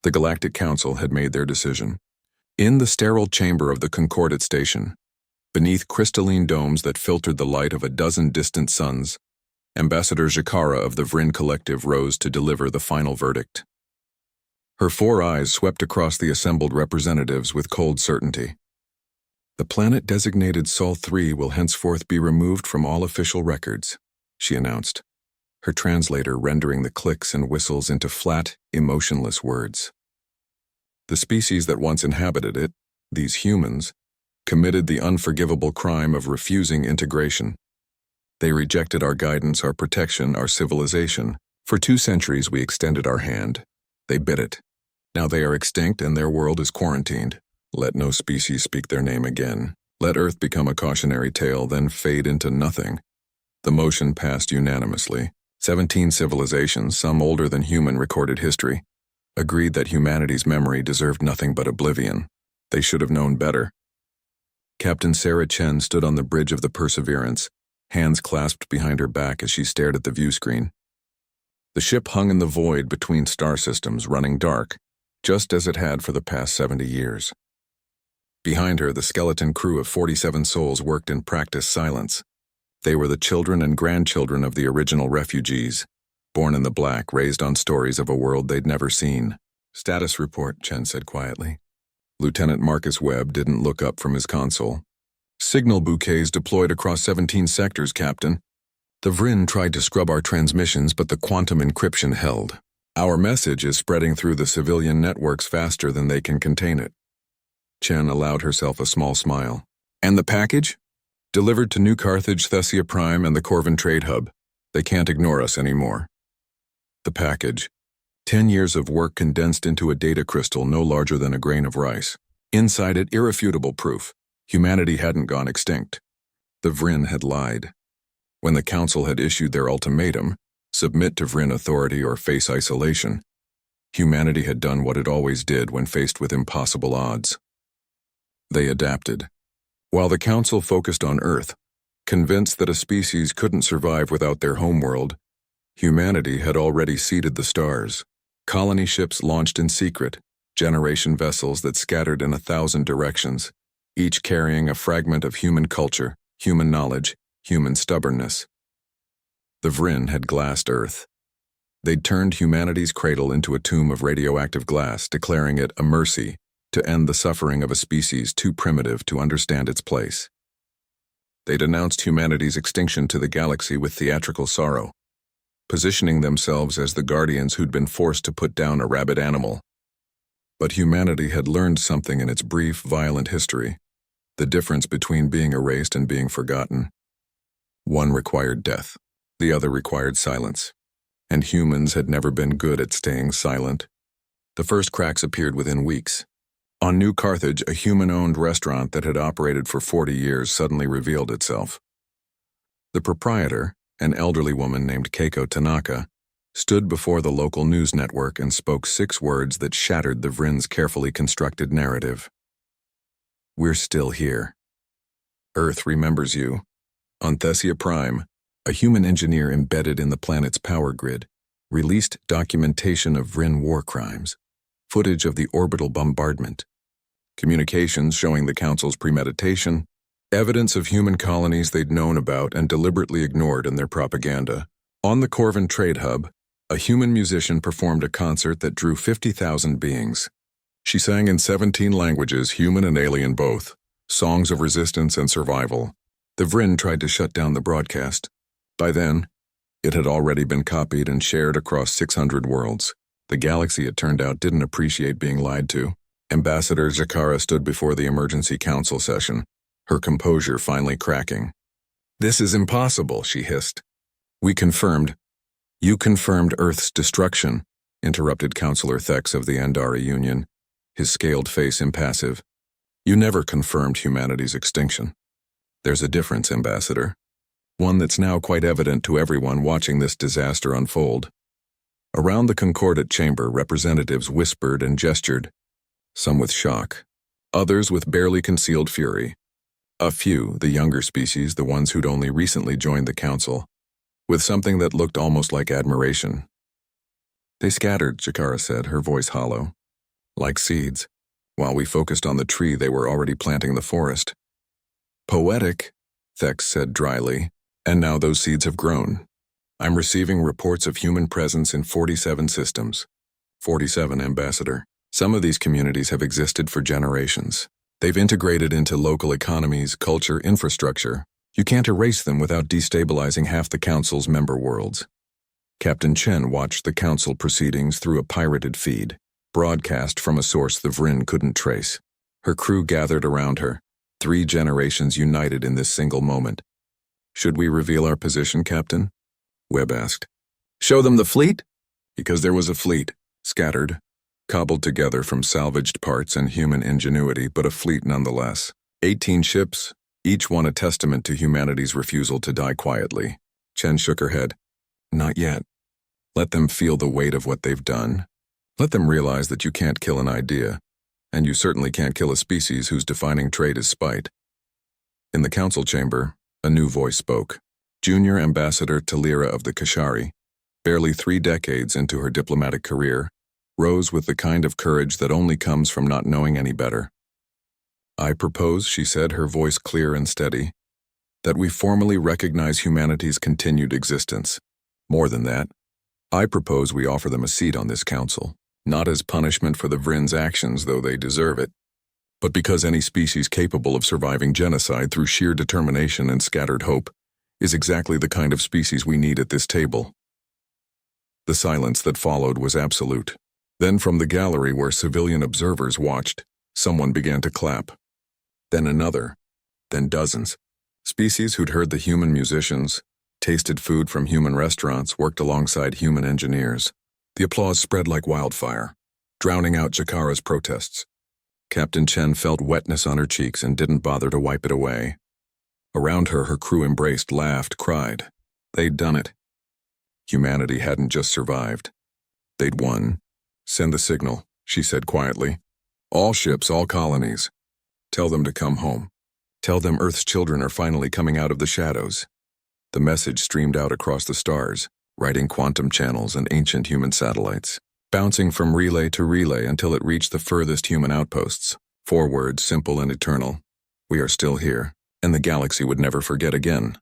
The Galactic Council had made their decision. In the sterile chamber of the Concordate Station, beneath crystalline domes that filtered the light of a dozen distant suns, Ambassador Jakara of the Vrin Collective rose to deliver the final verdict. Her 4 eyes swept across the assembled representatives with cold certainty. The planet designated Sol 3 will henceforth be removed from all official records, she announced, her translator rendering the clicks and whistles into flat, emotionless words. The species that once inhabited it, these humans, committed the unforgivable crime of refusing integration. They rejected our guidance, our protection, our civilization. For 2 centuries we extended our hand. They bit it. Now they are extinct and their world is quarantined. Let no species speak their name again. Let Earth become a cautionary tale, then fade into nothing. The motion passed unanimously. 17 civilizations, some older than human recorded history, agreed that humanity's memory deserved nothing but oblivion. They should have known better. Captain Sarah Chen stood on the bridge of the Perseverance, hands clasped behind her back as she stared at the view screen. The ship hung in the void between star systems, running dark, just as it had for the past 70 years. Behind her, the skeleton crew of 47 souls worked in practiced silence. They were the children and grandchildren of the original refugees, born in the black, raised on stories of a world they'd never seen. Status report, Chen said quietly. Lieutenant Marcus Webb didn't look up from his console. Signal bouquets deployed across 17 sectors, Captain. The Vrin tried to scrub our transmissions, but the quantum encryption held. Our message is spreading through the civilian networks faster than they can contain it. Chen allowed herself a small smile. And the package? Delivered to New Carthage, Thessia Prime, and the Corvin Trade Hub. They can't ignore us anymore. The package. 10 years of work condensed into a data crystal no larger than a grain of rice. Inside it, irrefutable proof. Humanity hadn't gone extinct. The Vrin had lied. When the Council had issued their ultimatum, submit to Vrin authority or face isolation, humanity had done what it always did when faced with impossible odds. They adapted. While the Council focused on Earth, convinced that a species couldn't survive without their homeworld, humanity had already seeded the stars. Colony ships launched in secret, generation vessels that scattered in 1,000 directions, each carrying a fragment of human culture, human knowledge, human stubbornness. The Vrin had glassed Earth. They'd turned humanity's cradle into a tomb of radioactive glass, declaring it a mercy to end the suffering of a species too primitive to understand its place. They'd announced humanity's extinction to the galaxy with theatrical sorrow, positioning themselves as the guardians who'd been forced to put down a rabid animal. But humanity had learned something in its brief, violent history, the difference between being erased and being forgotten. One required death, the other required silence, and humans had never been good at staying silent. The first cracks appeared within weeks. On New Carthage, a human-owned restaurant that had operated for 40 years suddenly revealed itself. The proprietor, an elderly woman named Keiko Tanaka, stood before the local news network and spoke 6 words that shattered the Vrin's carefully constructed narrative. We're still here. Earth remembers you. On Thessia Prime, a human engineer embedded in the planet's power grid released documentation of Vrin war crimes, footage of the orbital bombardment, communications showing the Council's premeditation, evidence of human colonies they'd known about and deliberately ignored in their propaganda. On the Corvin Trade Hub, a human musician performed a concert that drew 50,000 beings. She sang in 17 languages, human and alien both, songs of resistance and survival. The Vrin tried to shut down the broadcast. By then, it had already been copied and shared across 600 worlds. The galaxy, it turned out, didn't appreciate being lied to. Ambassador Jakara stood before the emergency council session, her composure finally cracking. This is impossible, she hissed. You confirmed Earth's destruction, interrupted Councillor Thex of the Andari Union, his scaled face impassive. You never confirmed humanity's extinction. There's a difference, Ambassador. One that's now quite evident to everyone watching this disaster unfold. Around the Concordate chamber, representatives whispered and gestured, some with shock, others with barely concealed fury. A few, the younger species, the ones who'd only recently joined the Council, with something that looked almost like admiration. They scattered, Jakara said, her voice hollow. like seeds. While we focused on the tree, they were already planting the forest. Poetic, Thex said dryly, and now those seeds have grown. I'm receiving reports of human presence in 47 systems. 47, Ambassador. Some of these communities have existed for generations. They've integrated into local economies, culture, infrastructure. You can't erase them without destabilizing half the Council's member worlds. Captain Chen watched the Council proceedings through a pirated feed, broadcast from a source the Vryn couldn't trace. Her crew gathered around her, 3 generations united in this single moment. Should we reveal our position, Captain? Webb asked. Show them the fleet? Because there was a fleet, scattered, cobbled together from salvaged parts and human ingenuity, but a fleet nonetheless. 18 ships, each one a testament to humanity's refusal to die quietly. Chen shook her head. Not yet. Let them feel the weight of what they've done. Let them realize that you can't kill an idea, and you certainly can't kill a species whose defining trait is spite. In the council chamber, a new voice spoke. Junior Ambassador Talira of the Kashari, barely 3 decades into her diplomatic career, rose with the kind of courage that only comes from not knowing any better. I propose, she said, her voice clear and steady, that we formally recognize humanity's continued existence. More than that, I propose we offer them a seat on this council, not as punishment for the Vryn's actions, though they deserve it, but because any species capable of surviving genocide through sheer determination and scattered hope is exactly the kind of species we need at this table. The silence that followed was absolute. Then from the gallery where civilian observers watched, someone began to clap. Then another, then dozens. Species who'd heard the human musicians, tasted food from human restaurants, worked alongside human engineers. The applause spread like wildfire, drowning out Jakara's protests. Captain Chen felt wetness on her cheeks and didn't bother to wipe it away. Around her, her crew embraced, laughed, cried. They'd done it. Humanity hadn't just survived. They'd won. Send the signal, she said quietly. All ships, all colonies. Tell them to come home. Tell them Earth's children are finally coming out of the shadows. The message streamed out across the stars, riding quantum channels and ancient human satellites, bouncing from relay to relay until it reached the furthest human outposts. 4 words, simple and eternal. We are still here, and the galaxy would never forget again.